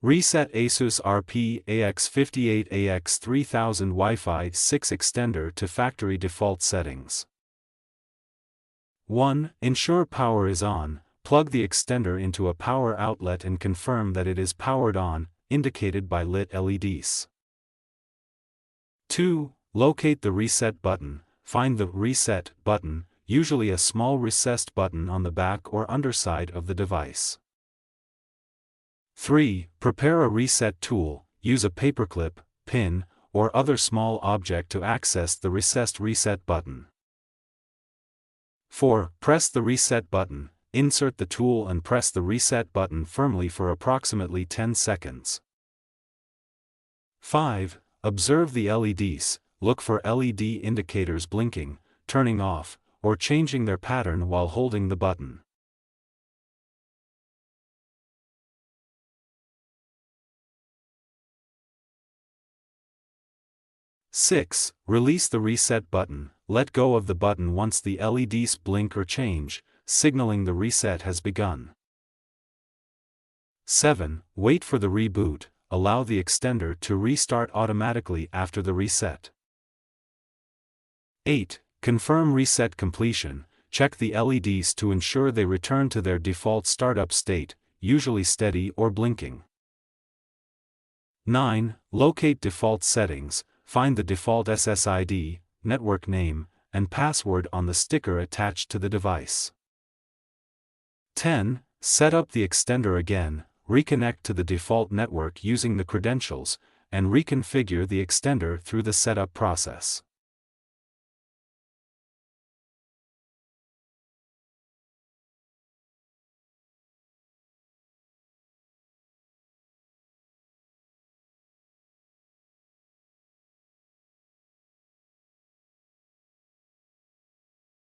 Reset Asus RP AX58 AX3000 Wi-Fi 6 extender to factory default settings. 1. Ensure power is on. Plug the extender into a power outlet and confirm that it is powered on, indicated by lit LEDs. 2. Locate the reset button. Find the reset button, usually a small recessed button on the back or underside of the device. 3. Prepare a reset tool. Use a paperclip, pin, or other small object to access the recessed reset button. 4. Press the reset button. Insert the tool and press the reset button firmly for approximately 10 seconds. 5. Observe the LEDs. Look for LED indicators blinking, turning off, or changing their pattern while holding the button. 6. Release the reset button. Let go of the button once the LEDs blink or change, signaling the reset has begun. 7. Wait for the reboot. Allow the extender to restart automatically after the reset. 8. Confirm reset completion. Check the LEDs to ensure they return to their default startup state, usually steady or blinking. 9. Locate default settings. Find the default SSID, network name, and password on the sticker attached to the device. 10. Set up the extender again. Reconnect to the default network using the credentials, and reconfigure the extender through the setup process.